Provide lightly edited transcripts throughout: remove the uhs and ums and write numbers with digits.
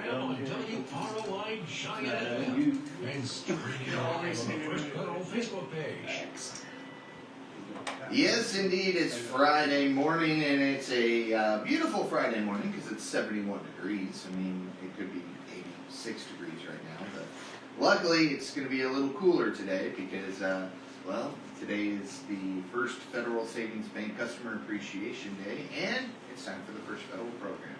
program on WROI Giant FM and streaming live on the First Federal Facebook page. Yes, indeed, it's Friday morning, and it's a beautiful Friday morning because it's 71 degrees. I mean, it could be 86 degrees right now, but luckily it's going to be a little cooler today because, well, today is the First Federal Savings Bank Customer Appreciation Day, and it's time for the First Federal program.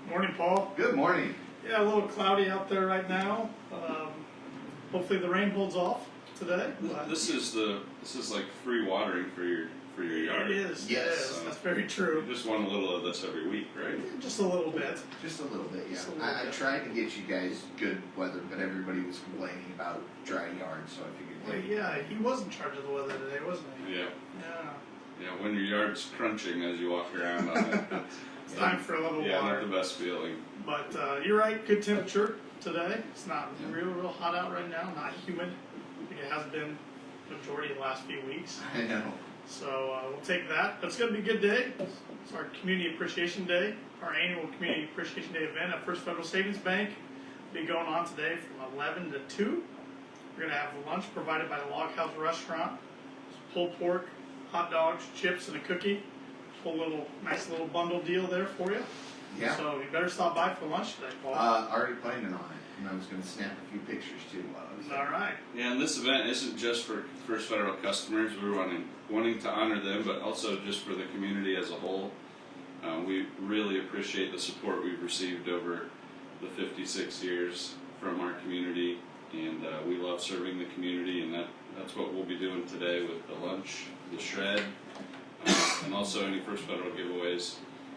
Morning, Paul. Good morning. Yeah, a little cloudy out there right now. Hopefully the rain holds off today. This is like free watering for your yard. It is. Yes. It is. That's very true. You just want a little of this every week, right? Just a little bit. Just a little bit, yeah. Just a little I bit. tried to get you guys good weather, but everybody was complaining about dry yards, so I figured. Well, yeah, he was in charge of the weather today, wasn't he? Yeah. Yeah. Yeah, when your yard's crunching as you walk around on it. It's time for a little Yeah, water. not the best feeling. But you're right, good temperature today. It's not real hot out right now, not humid. I think it has been the majority of the last few weeks. I know. So we'll take that. But it's going to be a good day. It's our Community Appreciation Day, our annual Community Appreciation Day event at First Federal Savings Bank. Will be going on today from 11 to 2. We're going to have lunch provided by the Log House Restaurant. Pulled pork, hot dogs, chips, and a cookie. Whole nice little bundle deal there for you. Yeah. So you better stop by for lunch today, Paul. Already planning on it, and I was going to snap a few pictures too while I was there. All right. Yeah, and this event isn't just for First Federal customers. We're wanting to honor them, but also just for the community as a whole. We really appreciate the support we've received over the 56 years from our community, and we love serving the community, and that's what we'll be doing today with the lunch, the shred, and also any First Federal giveaways.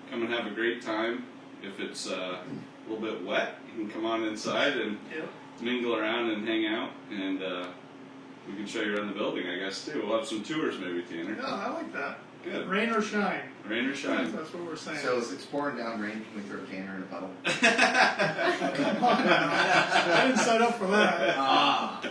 Come and have a great time. If it's a little bit wet, you can come on inside and mingle around and hang out, and we can show you around the building, I guess, too. We'll have some tours maybe, Tanner. Yeah, I like that. Good. Rain or shine. Rain or shine. That's what we're saying. So if it's pouring down rain, can we throw Tanner in a puddle? Come on now. I didn't sign up for that. Ah.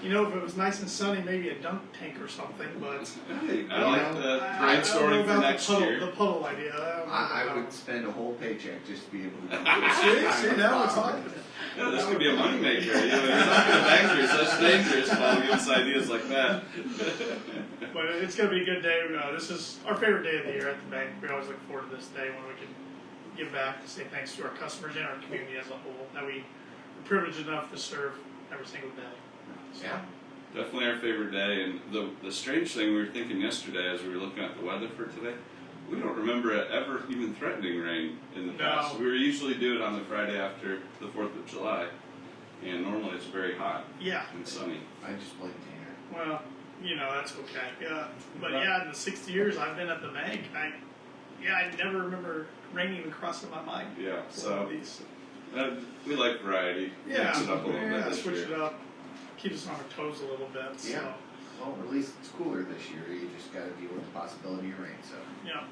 You know, if it was nice and sunny, maybe a dunk tank or something, but Hey, I You like know, the I don't know brainstorming for about next the puddle, year. the puddle idea. I would spend a whole paycheck just to be able to. See, now we're talking. Yeah, this could be a moneymaker. You know, you're not going to bankers. That's dangerous. Paul, give us ideas like that. But it's going to be a good day. This is our favorite day of the year at the bank. We always look forward to this day when we can give back and say thanks to our customers and our community as a whole that we are privileged enough to serve every single day. So, Yeah. Definitely our favorite day. And the strange thing we were thinking yesterday as we were looking at the weather for today, we don't remember it ever even threatening rain in the past. No. We usually do it on the Friday after the 4th of July. And normally it's very hot yeah. and sunny. I just blame Tanner. Well, you know, that's okay. Yeah. But yeah, in the 60 years I've been at the bank, I never remember rain even crossing my mind. Yeah, so These. we like variety. Yeah, Mix it up a little bit this switch year. it up. Keep us on our toes a little bit. So, Yeah. Well, at least it's cooler this year. You just got to deal with the possibility of rain. So. yeah.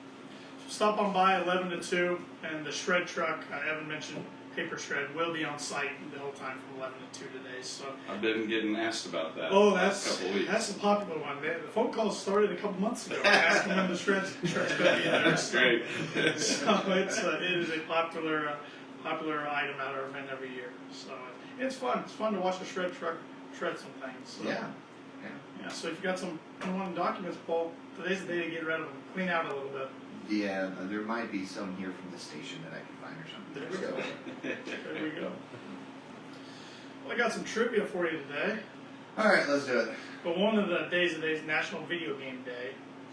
So stop on by 11 to 2, and the shred truck, Evan mentioned, paper shred, will be on site the whole time from 11 to 2 today. So. I've been getting asked about that Oh, the last that's couple weeks. that's a popular one. The phone calls started a couple months ago. Asking when the shred's going to be there. That's great. So it is a popular item at our event every year. So it's fun. It's fun to watch a shred truck shred some things. So, Yeah. Yeah. So if you got some unwanted documents, Paul, today's the day to get rid of them. Clean out a little bit. Yeah. There might be some here from the station that I can find or something. There we go. There we go. Well, I got some trivia for you today. All right, let's do it. But one of the days today is National Video Game Day.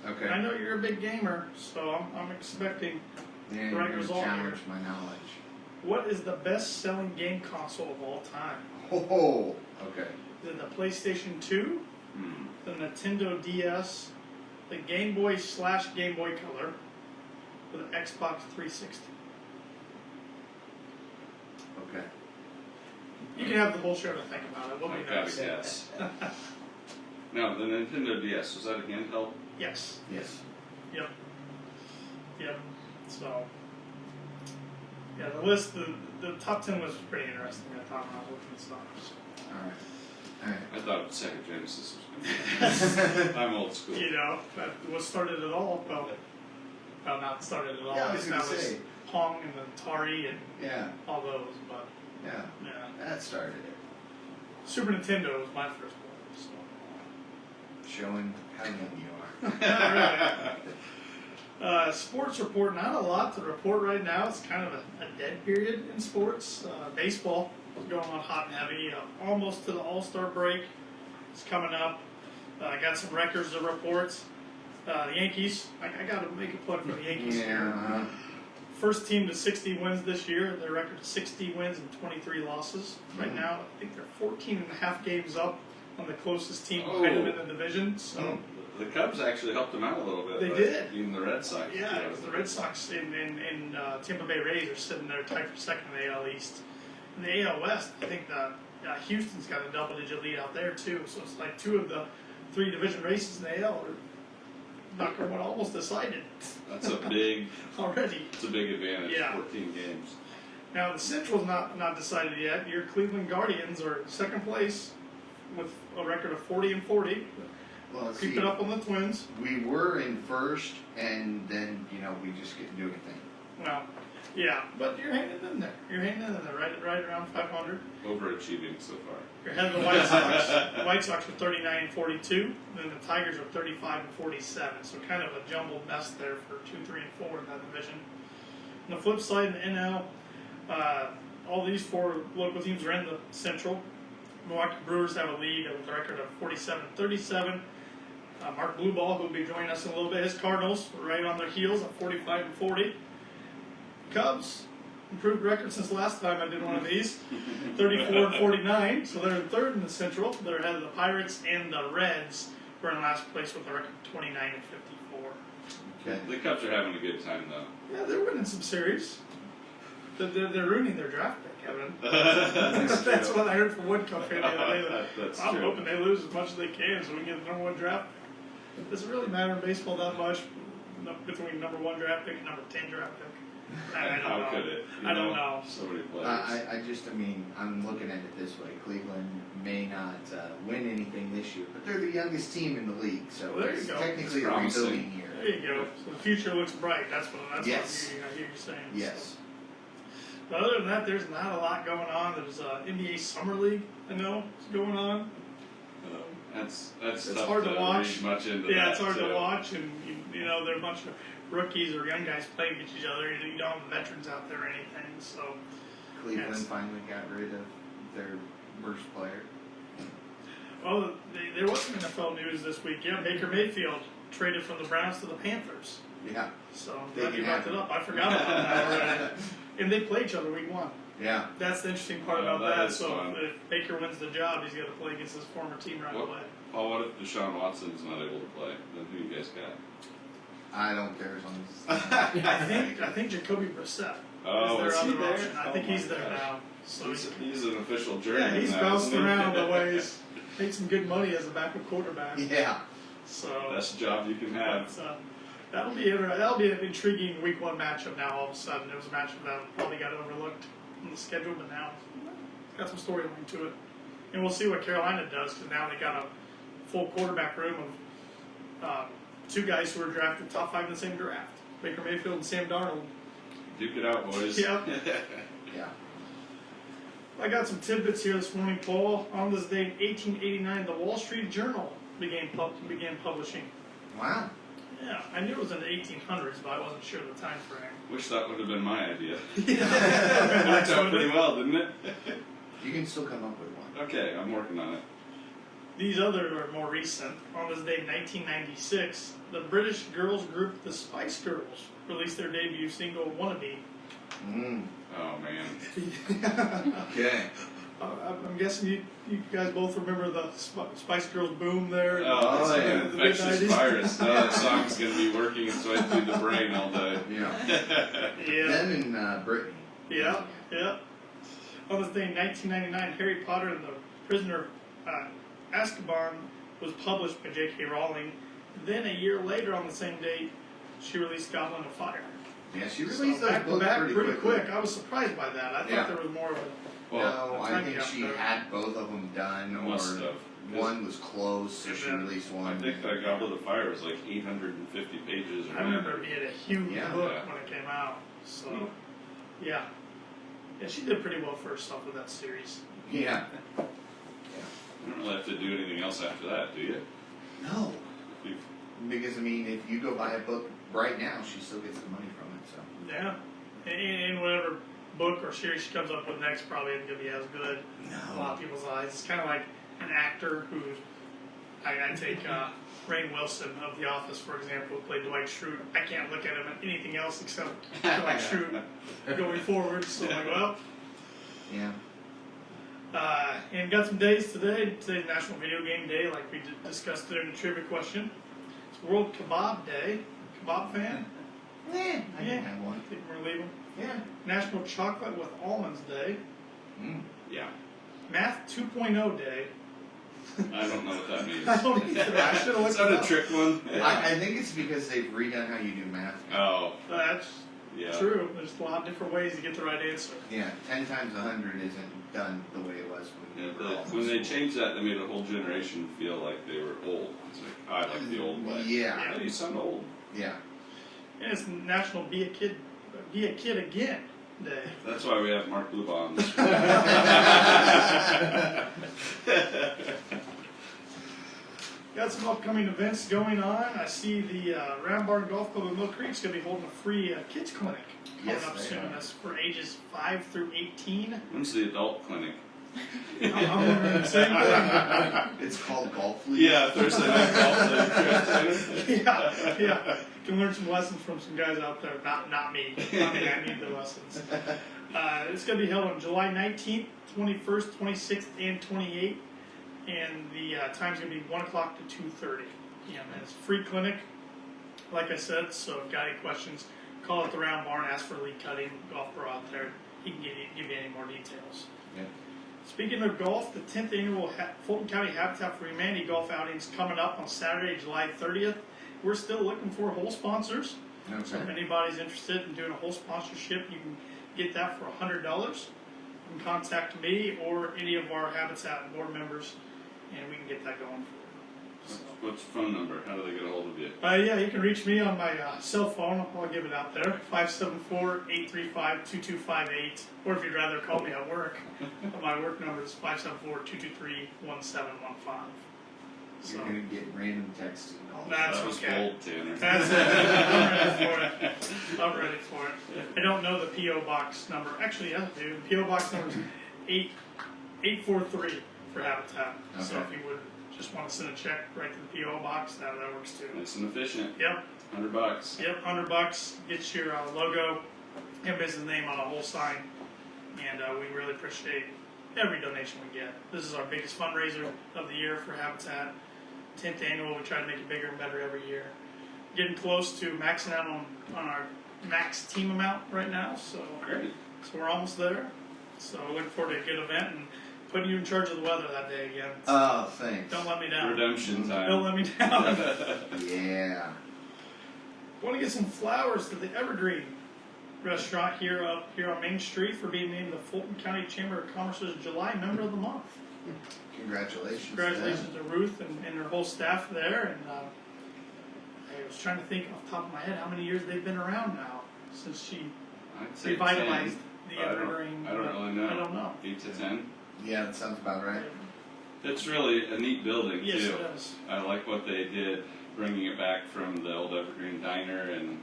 Okay. I know you're a big gamer, so I'm expecting. Yeah, the you're right going to result challenge here. my knowledge. What is the best-selling game console of all time? Oh, okay. Is it the PlayStation 2, the Nintendo DS, the Game Boy / Game Boy Color, or the Xbox 360? Okay. You can have the whole show to think about it. We'll be I've got nice. to guess. No, the Nintendo DS, was that a handheld? Yes. Yes. Yep. So, yeah, the list, the top 10 was pretty interesting. I thought when I was looking at stuff. So. All right. All right. I thought Sega Genesis was good. I'm old school. You know, that was started it all. Well, not started it all. Yeah, I was that going to was say. Pong and Atari and Yeah, all those, but yeah, yeah. that started it. Super Nintendo was my first one, so. Showing how young you are. Sports report, not a lot to report right now. It's kind of a dead period in sports. Baseball is going on hot and heavy, almost to the All-Star break. It's coming up. I got some records to report. The Yankees, I got to make a plug for the Yankees here. Yeah. First team to 60 wins this year. Their record is 60 wins and 23 losses. Right now, I think they're 14 and a half games up on the closest team behind them in the division. So. The Cubs actually helped them out a little bit. They by did. Beating the Red Sox. Yeah, it was the Red Sox and Tampa Bay Rays are sitting there tied for second in the AL East. In the AL West, I think Houston's got a double-digit lead out there too. So it's like 2 of the 3 division races in the AL are almost decided. That's a big already. It's a big advantage. Yeah. 14 games. Now the Central's not decided yet. Your Cleveland Guardians are second place with a record of 40-40. Well, Keep it up on the Twins. We were in first, and then we just couldn't do anything. Well, yeah, but you're hanging in there. You're hanging in there, right around 500. Overachieving so far. You're ahead of the White Sox. The White Sox are 39-42. Then the Tigers are 35-47. So kind of a jumbled mess there for 2, 3, and 4 in that division. On the flip side, in the NL, all these 4 local teams are in the Central. Milwaukee Brewers have a lead with a record of 47-37. Mark Blubaugh, who will be joining us in a little bit, his Cardinals were right on their heels at 45-40. Cubs, improved record since last time I did one of these, 34-49. So they're in third in the Central. They're ahead of the Pirates and the Reds, who are in last place with a record of 29-54. Okay. The Cubs are having a good time though. Yeah, they're winning some series. They're ruining their draft pick, Kevin. That's what I heard from Woodcup fan the other day. That's I'm true. hoping they lose as much as they can so we can get the number 1 draft pick. Does it really matter in baseball that much between number 1 draft pick and number 10 draft pick? I don't How know. could it? I don't know. So many players. I'm looking at it this way. Cleveland may not win anything this year, but they're the youngest team in the league, so Well, there you it's go. technically It's a promising. rebuilding year. There you go. So the future looks bright. That's what Yes. I hear you saying. Yes. But other than that, there's not a lot going on. There's NBA Summer League, I know, is going on. That's It's tough hard to watch. read much into Yeah, that, it's hard too. to watch, and there are a bunch of rookies or young guys playing against each other. You don't have the veterans out there or anything. So Cleveland Yes. finally got rid of their worst player. well, there was some NFL news this week. Yeah, Baker Mayfield traded from the Browns to the Panthers. Yeah. So I'm They glad you can brought have it up. I forgot about that already. And they play each other week 1. Yeah. That's the interesting part Yeah, about that that. is So fun. if Baker wins the job, he's got to play against his former team right What? away. Paul, what if Deshaun Watson's not able to play? Then who you guys got? I don't care as long as. I think Jacoby Brissett Oh, is is their he other there? option. I Oh think my he's there gosh. now. So He's an official jury. yeah, he's now, bounced isn't he? around the ways. Made some good money as a backup quarterback. Yeah. So Best job you can have. that'll be an intriguing week 1 matchup. Now all of a sudden, it was a matchup that probably got overlooked on the schedule, but now it's got some storyline to it. And we'll see what Carolina does because now they got a full quarterback room of 2 guys who were drafted top 5 in the same draft: Baker Mayfield and Sam Darnold. Duke it out, boys. Yeah. Yeah. I got some tidbits here this morning, Paul. On this day in 1889, the Wall Street Journal began publishing. Wow. Yeah, I knew it was in the 1800s, but I wasn't sure the time frame. Wish that would have been my idea. It Yeah. worked out pretty well, didn't it? You can still come up with one. Okay, I'm working on it. These other are more recent. On this day in 1996, the British girls group the Spice Girls released their debut single, Wannabe. Mm. Oh man. Okay. I'm guessing you guys both remember the Spice Girls boom there. Oh, yeah. yeah. The Infectious mid-90s. virus. Now that song's going to be working its way through the brain all day. Yeah. Yeah. Them and Brittany. Yeah, yeah. On this day in 1999, Harry Potter and the Prisoner of Azkaban was published by J.K. Rowling. Then a year later, on the same date, she released Goblet of Fire. Yeah, she So released those back to books back pretty pretty quickly. quick. I was surprised by that. I thought Yeah. there was more of a. Well, No, I time think gap she there. had both of them done, or must have. one was close, so she Yeah. released one. I think Goblet of Fire was like 850 pages. Or I remember it being a huge Yeah. book Yeah. when it came out. So, yeah. Yeah, she did pretty well first off with that series. Yeah. You don't really have to do anything else after that, do you? No. You've- Because, I mean, if you go buy a book right now, she still gets the money from it, so. Yeah. And whatever book or series she comes up with next probably isn't going to be as good in a lot of people's eyes. It's kind of like an actor who, I take Rainn Wilson of The Office, for example, who played Dwight Schrute. I can't look at him at anything else except Dwight Schrute going forward. So I'm like, well. Yeah. And got some days today. Today's National Video Game Day, like we discussed during the trivia question. It's World Kebab Day. Kebab fan? I can have one. Think we're gonna leave them. Yeah. National Chocolate with Almonds Day. Mm. Yeah. Math 2.0 Day. I don't know what that means. I don't either. I should have Is looked that it a up. trick one? I think it's because they've redone how you do math. Oh, That's yeah. true. There's a lot of different ways to get the right answer. Yeah, 10 times 100 isn't done the way it was when Yeah, we were all in when they school. changed that, they made a whole generation feel like they were old. It's like, I like the old way. Yeah, How do you sound old? yeah. And it's National Be a Kid Again Day. That's why we have Mark Blubaugh on this. Got some upcoming events going on. I see the Round Barn Golf Club in Mill Creek is going to be holding a free kids clinic coming Yes, up they soon. are. That's for ages 5 through 18. When's the adult clinic? I'm wondering the same thing. It's called Golf League. Yeah, Thursday night golf. Yeah. Can learn some lessons from some guys out there. Not me. I need the lessons. It's going to be held on July 19th, 21st, 26th, and 28th. And the time's going to be 1 o'clock to 2:30 p.m. And it's a free clinic, like I said. So if you got any questions, call at the Round Barn, ask for Lee Cutting, golf pro out there. He can give you any more details. Yeah. Speaking of golf, the 10th annual Fulton County Habitat for Humanity golf outing is coming up on Saturday, July 30th. We're still looking for hole sponsors. So if Okay. anybody's interested in doing a whole sponsorship, you can get that for $100. You can contact me or any of our Habitat board members, and we can get that going for you. So, What's the phone number? How do they get a hold of you? yeah, you can reach me on my cell phone. I'll give it out there, 574-835-2258. Or if you'd rather call me at work, my work number is 574-223-1715. So, You're going to get random texts and calls. That's That was okay. bold, Tanner. That's it. I'm ready for it. I don't know the P.O. Box number. Actually, yeah, dude. The P.O. Box number is 843 for Habitat. So Okay. if you would just want to send a check right to the P.O. Box, that works too. Nice and efficient. Yep, $100. yep, $100. Get your logo and business name on a whole sign. And we really appreciate every donation we get. This is our biggest fundraiser of the year for Habitat. 10th annual, we try to make it bigger and better every year. Getting close to maxing out on our max team amount right now, so Great. we're almost there. So looking forward to a good event and putting you in charge of the weather that day again. Oh, thanks. Don't let me down. Redemption Don't time. let me down. Yeah. Want to get some flowers to the Evergreen restaurant here on Main Street for being named the Fulton County Chamber of Commerce's July Member of the Month. Congratulations. Congratulations to Ruth and her whole staff there. And I was trying to think off the top of my head how many years they've been around now since she I'd say revitalized 10. the Evergreen. I don't really know. I don't know. 8 to 10. Yeah, that sounds about right. It's really a neat building, Yes, too. it is. I like what they did, bringing it back from the old Evergreen Diner and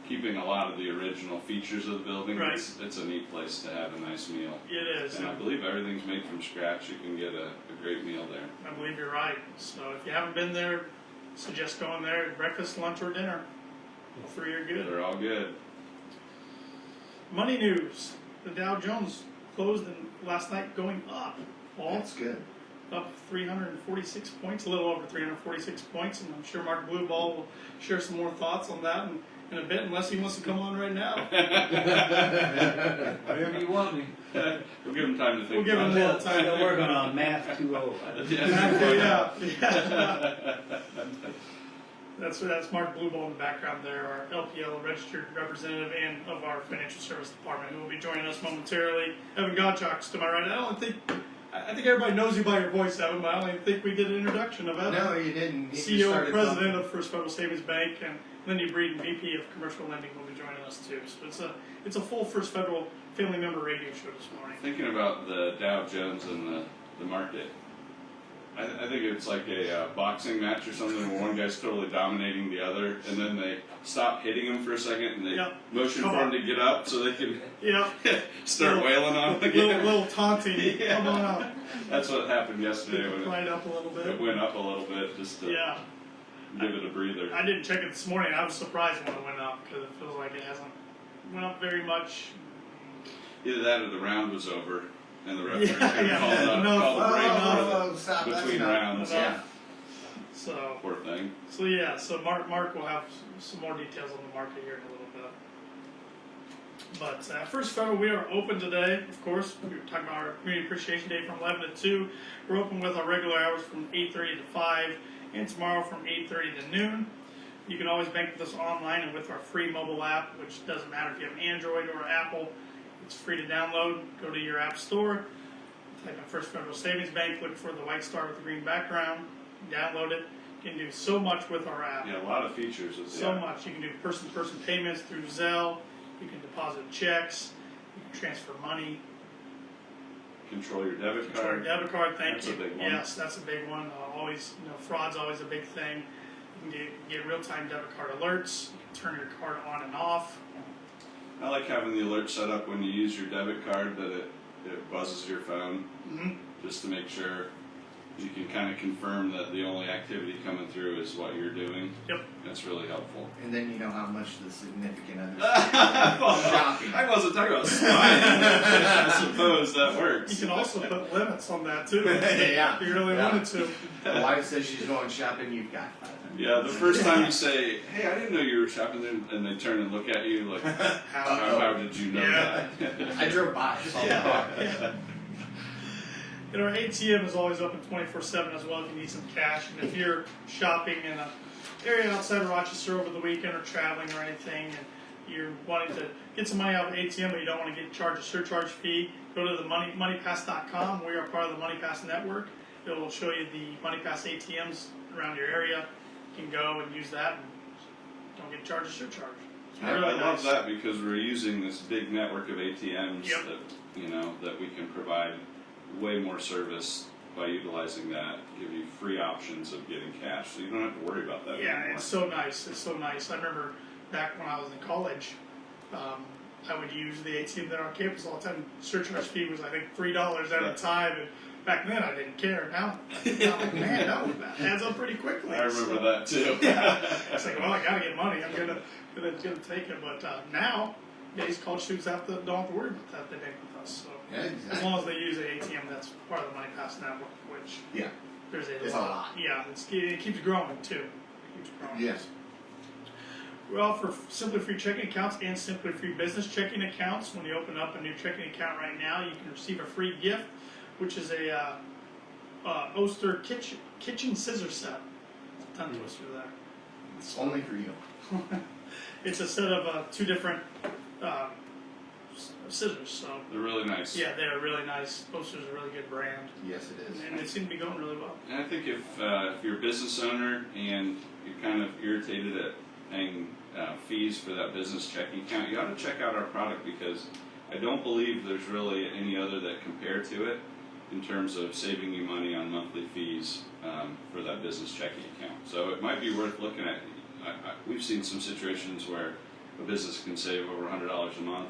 keeping a lot of the original features of the building. Right. It's a neat place to have a nice meal. It is. And I believe everything's made from scratch. You can get a great meal there. I believe you're right. So if you haven't been there, suggest going there. Breakfast, lunch, or dinner. All three are good. They're all good. Money news. The Dow Jones closed last night going up. Paul, That's good. up 346 points, a little over 346 points, and I'm sure Mark Blubaugh will share some more thoughts on that in a bit, unless he wants to come on right now. Whatever you want me. We'll give them time to think We'll give about them it. a little time. Still working on Math 2.0. Yeah. That's Mark Blubaugh in the background there, our LPL registered representative and of our financial service department, who will be joining us momentarily. Evan Gottschalk's to my right. I don't think I think everybody knows you by your voice, Evan, but I don't even think we did an introduction of Evan. No, you didn't. You just CEO and started President talking. of First Federal Savings Bank, and Lindy Breeden, VP of Commercial Lending, will be joining us too. So it's a full First Federal family member radio show this morning. Thinking about the Dow Jones and the market, I think it's like a boxing match or something where one guy's totally dominating the other, and then they stop hitting him for a second and they Yep. motion Come for on. him to get up so they can Yeah, start wailing on him again. little taunting. Yeah. Come on up. That's what happened yesterday when Right up a little it bit. went up a little bit just to Yeah, give it a breather. I didn't check it this morning. I was surprised when it went up because it feels like it hasn't went up very much. Either that or the round was over and the referee Yeah, called enough. called the break Oh, for stop. the That's between enough. rounds. Yeah. So Poor thing. So Mark will have some more details on the market here in a little bit. But First Federal, we are open today. Of course, we were talking about our Community Appreciation Day from 11 to 2. We're open with our regular hours from 8:30 to 5, and tomorrow from 8:30 to noon. You can always bank with us online and with our free mobile app, which doesn't matter if you have Android or Apple. It's free to download. Go to your app store, type in First Federal Savings Bank, look for the white star with the green background, download it. You can do so much with our app. Yeah, a lot of features with the So app. much. You can do person-to-person payments through Zelle. You can deposit checks. You can transfer money. Control your debit Control your card. debit card. Thank That's you. a big one. Yes, that's a big one. Always, fraud's always a big thing. You can get real-time debit card alerts. You can turn your card on and off. I like having the alert set up when you use your debit card that it buzzes your phone Mm-hmm. just to make sure you can kind of confirm that the only activity coming through is what you're doing. Yep. That's really helpful. And then you know how much the significant other Shopping. I wasn't talking about spying. I suppose that works. You can also put limits on that too. Yeah. If you really Yeah. wanted to. The wife says she's going shopping, you've got 500. Yeah, the first time you say, "Hey, I didn't know you were shopping there," and they turn and look at you like, "How did you know Yeah. that?" I drove by. So Yeah. And our ATM is always open 24/7 as well if you need some cash. And if you're shopping in an area outside of Rochester over the weekend or traveling or anything, and you're wanting to get some money out of the ATM but you don't want to get charged a surcharge fee, go to the moneypass.com. We are part of the MoneyPass network. It will show you the MoneyPass ATMs around your area. You can go and use that and don't get charged a surcharge. It's I really love nice. that because we're using this big network of ATMs Yep. that we can provide way more service by utilizing that. Give you free options of getting cash, so you don't have to worry about that Yeah, anymore. it's so nice. It's so nice. I remember back when I was in college, I would use the ATM there on campus all the time. Surcharge fee was, I think, $3 at Yeah. a time. And back then, I didn't care. Now, man, that adds up pretty quickly. I remember that too. Yeah, it's like, well, I gotta get money. I'm gonna take it. But now, these college students don't have to worry about that. They bank with us. So Yeah, as exactly. long as they use an ATM, that's part of the MoneyPass network, which Yeah. there's It's a lot. Yeah, it keeps growing too. It keeps growing. Yes. We offer Simply Free checking accounts and Simply Free business checking accounts. When you open up a new checking account right now, you can receive a free gift, which is a Oster kitchen scissor set. Tongue twister there. It's only for you. It's a set of 2 different scissors. So They're really nice. yeah, they're really nice. Oster's a really good brand, Yes, it is. and they seem to be going really well. And I think if you're a business owner and you're kind of irritated at paying fees for that business checking account, you ought to check out our product because I don't believe there's really any other that compare to it in terms of saving you money on monthly fees for that business checking account. So it might be worth looking at. We've seen some situations where a business can save over $100 a month.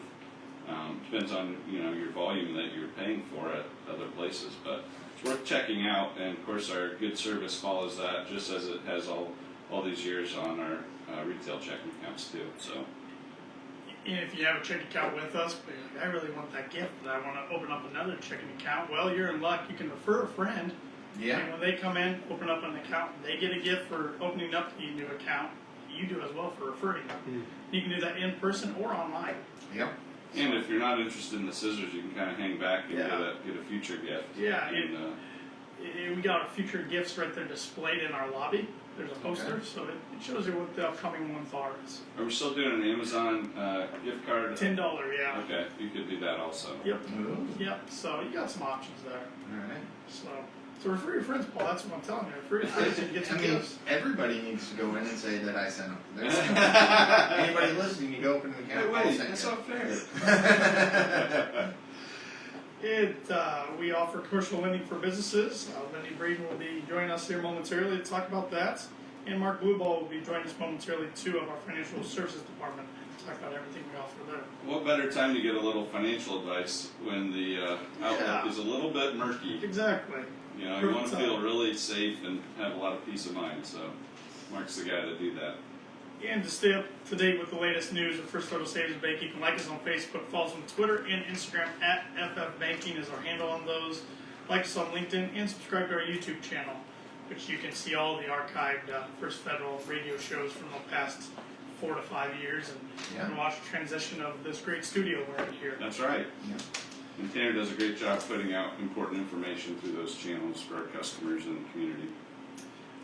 Depends on your volume that you're paying for at other places, but it's worth checking out. And of course, our good service follows that, just as it has all these years on our retail checking accounts too. So And if you have a checking account with us, but you're like, I really want that gift, but I want to open up another checking account. Well, you're in luck. You can refer a friend. Yeah. And when they come in, open up an account, they get a gift for opening up the new account. You do as well for referring them. You can do that in person or online. Yep. and if you're not interested in the scissors, you can kind of hang back and Yeah. get a future gift. Yeah, And, we got our future gifts right there displayed in our lobby. There's a poster, so it shows you what the upcoming ones are. Are we still doing an Amazon gift card? $10, yeah. Okay, you could do that also. Yep. Ooh. Yep. So you got some options there. All right. So refer your friends, Paul. That's what I'm telling you. Refer your friends and get some I mean, gifts. everybody needs to go in and say that I sent them. Anybody listening, you go open an account. I'll send that's you. not fair. We offer commercial lending for businesses. Lindy Breeden will be joining us here momentarily to talk about that. And Mark Blubaugh will be joining us momentarily too of our financial services department to talk about everything we offer there. What better time to get a little financial advice when the outlook is a little bit murky? Exactly. You know, you want to feel really safe and have a lot of peace of mind. So, Mark's the guy to do that. And to stay up to date with the latest news of First Federal Savings Bank, you can like us on Facebook, follow us on Twitter and Instagram at FF Banking is our handle on those. Like us on LinkedIn and subscribe to our YouTube channel, which you can see all the archived First Federal radio shows from the past 4 to 5 years and watch the transition of this great studio we're in here. That's right. Yeah. And Tanner does a great job putting out important information through those channels for our customers and the community.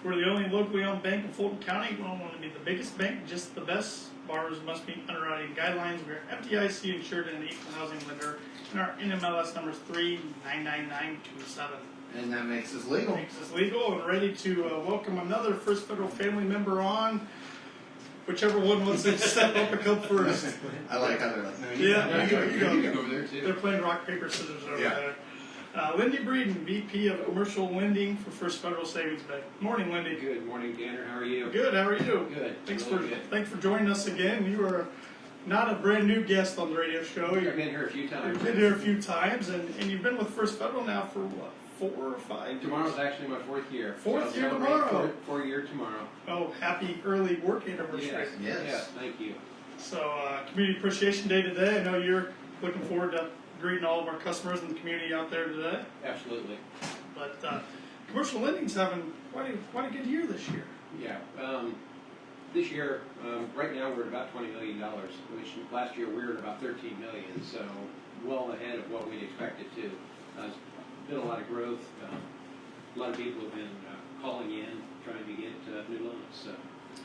We're the only locally owned bank in Fulton County. We don't want to be the biggest bank, just the best. Borrowers must meet underwriting guidelines. We're FDIC insured and an equal housing lender, and our NMLS number is 399927. And that makes us legal. Makes us legal and ready to welcome another First Federal family member on. Whichever one wants to step up and come first. I like how they're like, no, Yeah, you go over there too. They're playing rock, paper, scissors over Yeah. there. Lindy Breeden, VP of Commercial Lending for First Federal Savings Bank. Morning, Lindy. Good morning, Tanner. How are you? Good. How are you? Good. Thanks Really thanks for joining us again. You are not a brand new guest on the radio show. I've You've been here a few times. been here a few times, and you've been with First Federal now for what, 4 or 5 years? Tomorrow's actually my 4th year. Fourth So year I'll celebrate tomorrow. 4 year tomorrow. Oh, happy early work anniversary. Yes. Yes. Yes. Thank you. So, Community Appreciation Day today. I know you're looking forward to greeting all of our customers in the community out there today. Absolutely. But commercial lending's having quite a good year this year. Yeah. This year, right now we're at about $20 million, which last year we were at about $13 million, so well ahead of what we'd expected to. There's been a lot of growth. A lot of people have been calling in, trying to get new loans. So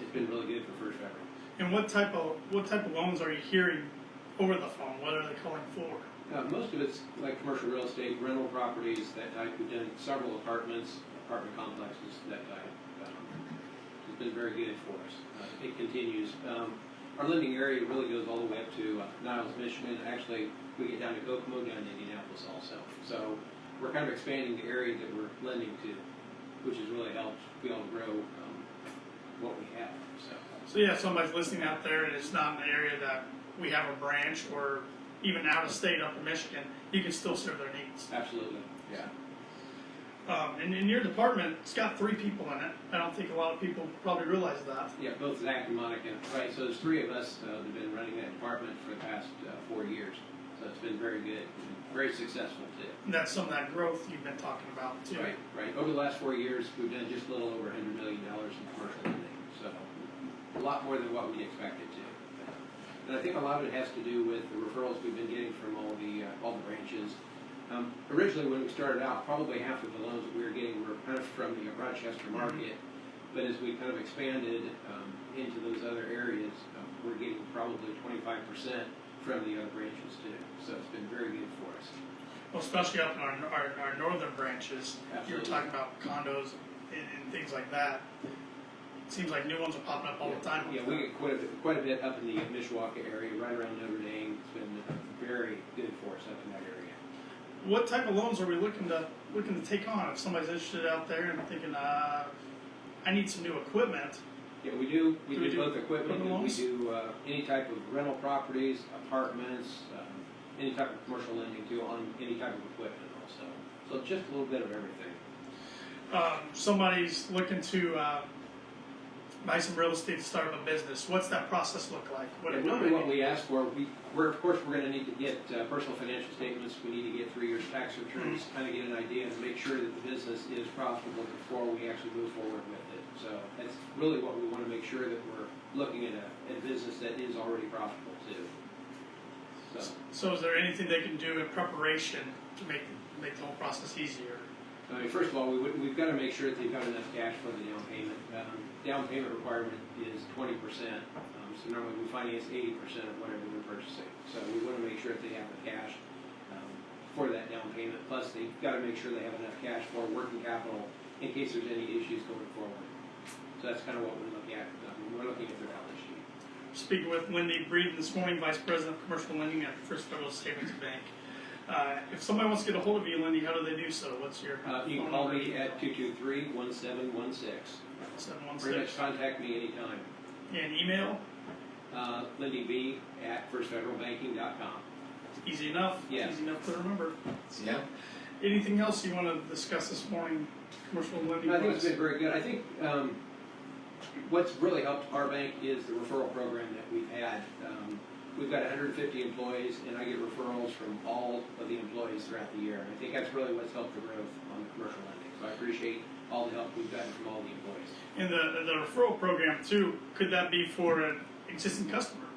it's been really good for First Federal. And what type of loans are you hearing over the phone? What are they calling for? Most of it's like commercial real estate, rental properties, that type. We've done several apartment complexes, that type. It's been very good for us. It continues. Our lending area really goes all the way up to Niles, Michigan. Actually, we get down to Kokomo, down to Indianapolis also. So we're kind of expanding the area that we're lending to, which has really helped be able to grow what we have. So yeah, if somebody's listening out there and it's not in the area that we have a branch or even out of state up in Michigan, you can still serve their needs. Absolutely. Yeah. And in your department, it's got 3 people in it. I don't think a lot of people probably realize that. Yeah, both Zach and Monica. Right, so there's 3 of us that have been running that department for the past 4 years. So it's been very good, very successful too. And that's some of that growth you've been talking about too. Right, right. Over the last 4 years, we've done just a little over $100 million in commercial lending. So a lot more than what we expected to. And I think a lot of it has to do with the referrals we've been getting from all the branches. Originally, when we started out, probably half of the loans that we were getting were kind of from the Rochester market. But as we kind of expanded into those other areas, we're getting probably 25% from the other branches too. So it's been very good for us. Well, especially up in our northern branches, you were Absolutely. talking about condos and things like that. It seems like new ones are popping up all the time. Yeah, we get quite a bit up in the Mishawaka area, right around Notre Dame. It's been very good for us up in that area. What type of loans are we looking to take on? If somebody's interested out there and thinking, I need some new equipment. Yeah, we do. We Do we do do both equipment. equipment We loans? do any type of rental properties, apartments, any type of commercial lending too on any type of equipment also. So just a little bit of everything. Somebody's looking to buy some real estate to start up a business. What's that process look like? Yeah, normally what we ask for, we're of course we're going to need to get personal financial statements. We need to get 3 years tax returns, kind of get an idea and make sure that the business is profitable before we actually move forward with it. So that's really what we want to make sure that we're looking at a business that is already profitable too. So is there anything they can do in preparation to make the whole process easier? I mean, first of all, we've got to make sure that they've got enough cash for the down payment. Down payment requirement is 20%, so normally we finance 80% of whatever they're purchasing. So we want to make sure that they have the cash for that down payment. Plus, they've got to make sure they have enough cash for working capital in case there's any issues going forward. So that's kind of what we look at. We're looking at their balance sheet. Speaking with Lindy Breeden this morning, Vice President of Commercial Lending at the First Federal Savings Bank. If somebody wants to get a hold of you, Lindy, how do they do so? What's your You can call me at 223-1716. 716. Pretty much contact me anytime. And email? Lindy B at firstfederalbanking.com. Easy enough. Yeah. Easy enough to remember. Yeah. Anything else you want to discuss this morning, commercial lending? I think it's been very good. I think what's really helped our bank is the referral program that we've had. We've got 150 employees, and I get referrals from all of the employees throughout the year. And I think that's really what's helped the growth on the commercial lending. So I appreciate all the help we've gotten from all the employees. And the referral program too, could that be for an existing customer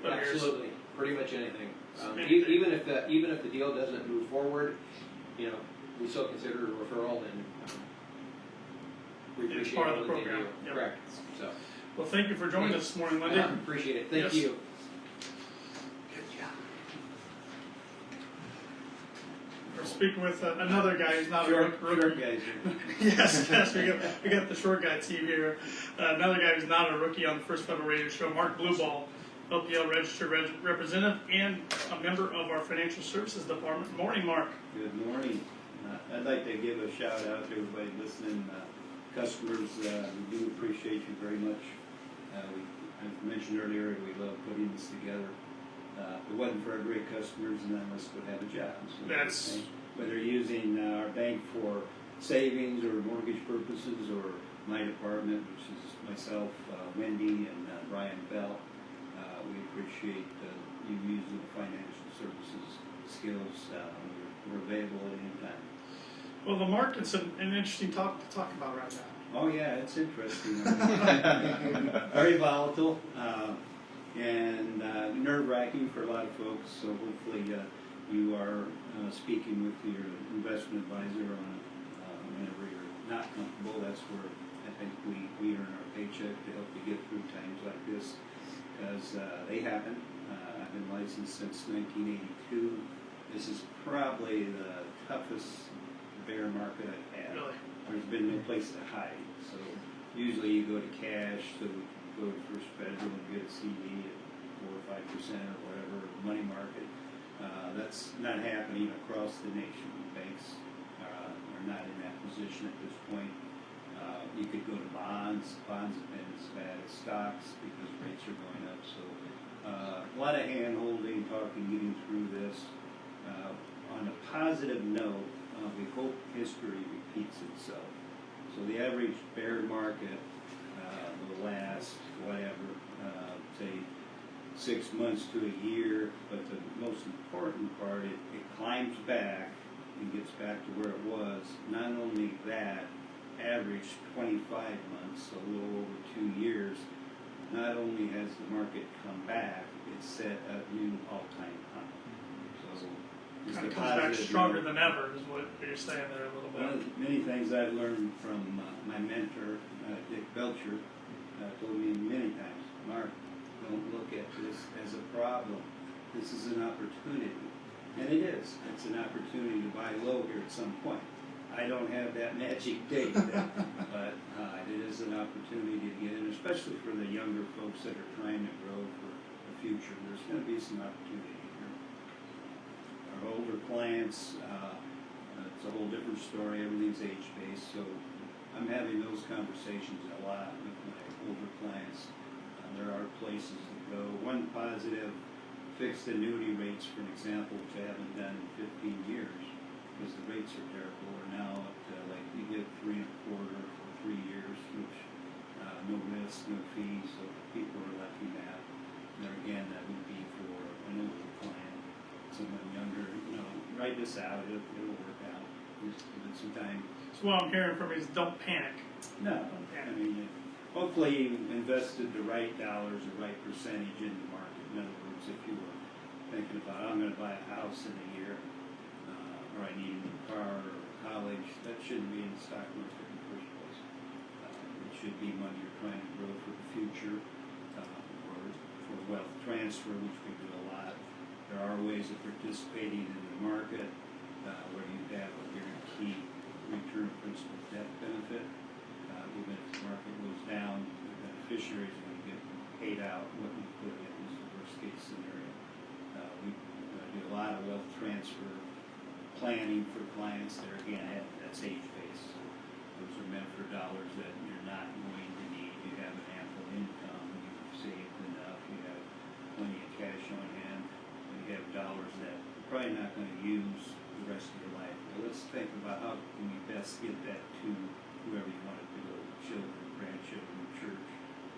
of yours? Absolutely, pretty much anything. Anything. Even if the deal doesn't move forward, you know, we still consider it a referral, and we It's appreciate part of all the that they program. do. Yep. Correct. So Well, thank you for joining us this morning, Lindy. appreciate it. Thank Yes. you. Good job. We're speaking with another guy who's not Short a rookie. guys. Yes, we got the short guy team here. Another guy who's not a rookie on the First Federal Radio Show, Mark Blubaugh, LPL registered representative and a member of our financial services department. Morning, Mark. Good morning. I'd like to give a shout out to everybody listening. Customers, we do appreciate you very much. I mentioned earlier, we love putting this together. If it wasn't for our great customers, none of us would have a job. So That's- whether you're using our bank for savings or mortgage purposes, or my department, which is myself, Wendy, and Brian Bell, we appreciate you using the financial services skills. We're available at any time. Well, the market's an interesting topic to talk about right now. Oh yeah, it's interesting. Very volatile and nerve-wracking for a lot of folks. So hopefully you are speaking with your investment advisor on whenever you're not comfortable. That's where I think we earn our paycheck to help you get through times like this, because they happen. I've been licensed since 1982. This is probably the toughest bear market I've had. Really? There's been no place to hide. So usually you go to cash, so we go to First Federal and get a CD at 4 or 5% or whatever, money market. That's not happening across the nation. Banks are not in that position at this point. You could go to bonds. Bonds have been as bad as stocks because rates are going up. So a lot of hand-holding, talking, getting through this. On a positive note, we hope history repeats itself. So the average bear market will last, whatever, say 6 months to a year, but the most important part, it climbs back and gets back to where it was. Not only that, average 25 months, so a little over 2 years, not only has the market come back, it's set a new all-time high. So it's Kind a of comes back positive stronger note. than ever, is what you're saying there a little One of bit. the many things I've learned from my mentor, Dick Belcher, told me many times, Mark, don't look at this as a problem. This is an opportunity. And it is. It's an opportunity to buy low here at some point. I don't have that magic date, but it is an opportunity to get in, especially for the younger folks that are trying to grow for the future. There's going to be some opportunity here. Our older clients, it's a whole different story. Everything's age-based, so I'm having those conversations a lot with my older clients. There are places to go. One positive, fixed annuity rates, for an example, which I haven't done in 15 years, because the rates are terrible, are now up to, like, you get 3 1/4 for 3 years, which no risk, no fees, so people are liking that. And there again, that would be for an older client, someone younger. Write this out, it'll work out. Just give it some time. So what I'm hearing from you is don't panic. No, I mean, hopefully you invested the right dollars, the right percentage in the market. In other words, if you were thinking about, I'm going to buy a house in a year, or I need a new car or a college, that shouldn't be in the stock market in the first place. It should be money you're trying to grow for the future, or for wealth transfer, which we do a lot. There are ways of participating in the market where you have a guaranteed return principal debt benefit. Even if the market goes down, the beneficiaries are going to get paid out what you put in is the worst case scenario. We do a lot of wealth transfer planning for clients that are, again, that's age-based. Those are meant for dollars that you're not going to need. You have an ample income, you've saved enough, you have plenty of cash on hand, and you have dollars that you're probably not going to use the rest of your life. Now let's think about how can we best get that to whoever you want it to go, children, grandchildren, church.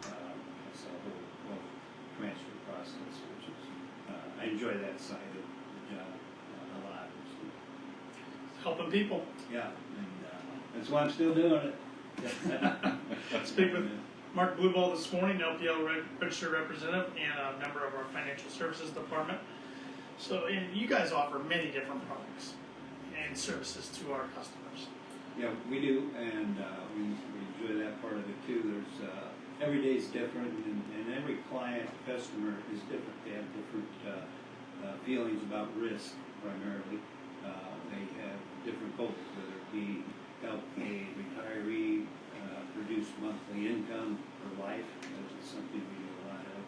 That's a whole wealth transfer process, which is, I enjoy that side of the job a lot. Helping people. Yeah, and that's why I'm still doing it. Speak with Mark Blubaugh this morning, LPL registered representative and a member of our financial services department. So, and you guys offer many different products and services to our customers. Yeah, we do, and we enjoy that part of it too. There's every day is different, and every client, customer is different. They have different feelings about risk, primarily. They have different goals, whether it be help a retiree produce monthly income for life. That's something we do a lot of.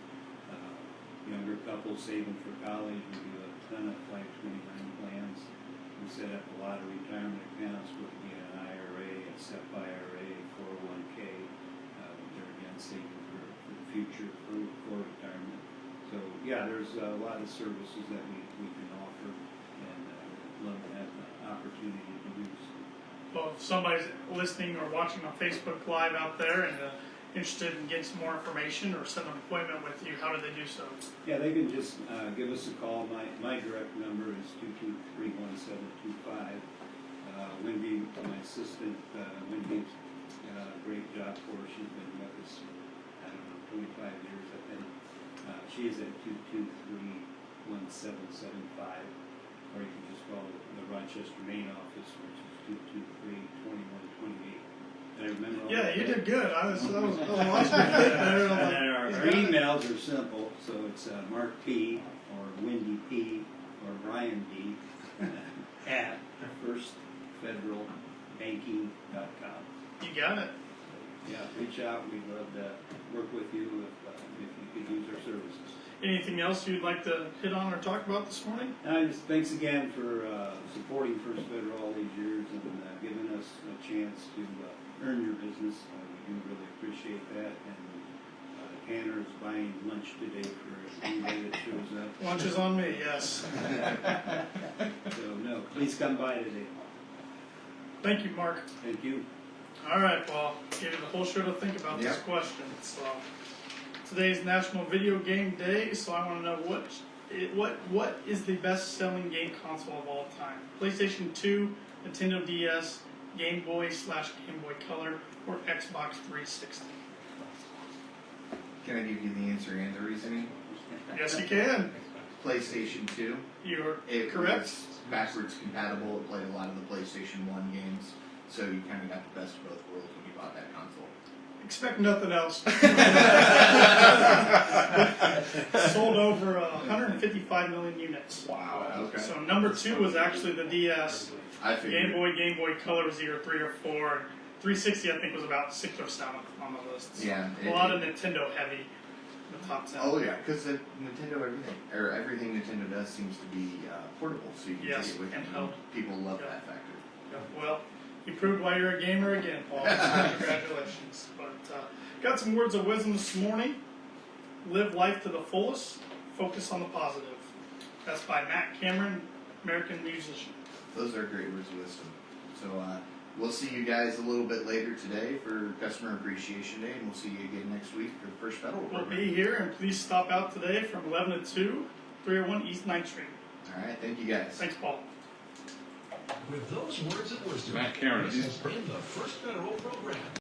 Younger couples saving for college, we do a ton of 529 plans. We set up a lot of retirement accounts, whether it be an IRA, a SEP IRA, 401k. They're again saving for the future, for retirement. So yeah, there's a lot of services that we can offer, and love to have the opportunity to do so. Well, if somebody's listening or watching on Facebook Live out there and interested in getting some more information or set an appointment with you, how do they do so? Yeah, they can just give us a call. My direct number is 223-1725. Lindy, my assistant, Lindy's done a great job for us. She's been with us, I don't know, 25 years, I think. She is at 223-1775, or you can just call the Rochester main office, which is 223-2128. Did I remember all Yeah, that? you did good. I was watching And our emails are simple, so it's Mark P. or Wendy P. or Brian D. at firstfederalbanking.com. You got it. Yeah, reach out. We'd love to work with you if you could use our services. Anything else you'd like to hit on or talk about this morning? Just thanks again for supporting First Federal all these years and giving us a chance to earn your business. We do really appreciate that. And Tanner is buying lunch today for anybody that shows up. Lunch is on me, yes. So no, please come by today. Thank you, Mark. Thank you. All right, well, give you the whole show to think about this question. So, today's National Video Game Day, so I want to know what is the best-selling game console of all time? PlayStation 2, Nintendo DS, Game Boy/Game Boy Color, or Xbox 360? Can I give you the answer and the reasoning? Yes, you can. PlayStation 2. You're It correct. was backwards compatible. It played a lot of the PlayStation 1 games, so you kind of got the best of both worlds when you bought that console. Expect nothing else. Sold over 155 million units. Wow. Okay. So number 2 was actually the DS. I figured. Game Boy Color was either 3 or 4. 360 I think was about 6 or 7 on the list. Yeah. A lot of Nintendo heavy in the top 10. Oh yeah, because everything Nintendo does seems to be portable, so you can Yes, take it with you. handheld. People love Yeah. that factor. Yeah, well, you proved why you're a gamer again, Paul. So congratulations. But got some words of wisdom this morning. Live life to the fullest. Focus on the positive. That's by Matt Cameron, American musician. Those are great words of wisdom. So we'll see you guys a little bit later today for Customer Appreciation Day, and we'll see you again next week for the First Federal We'll program. be here, and please stop out today from 11 to 2, 301 East 9th Street. All right, thank you guys. Thanks, Paul. With those words of wisdom, Matt Cameron. this has been the First Federal Program.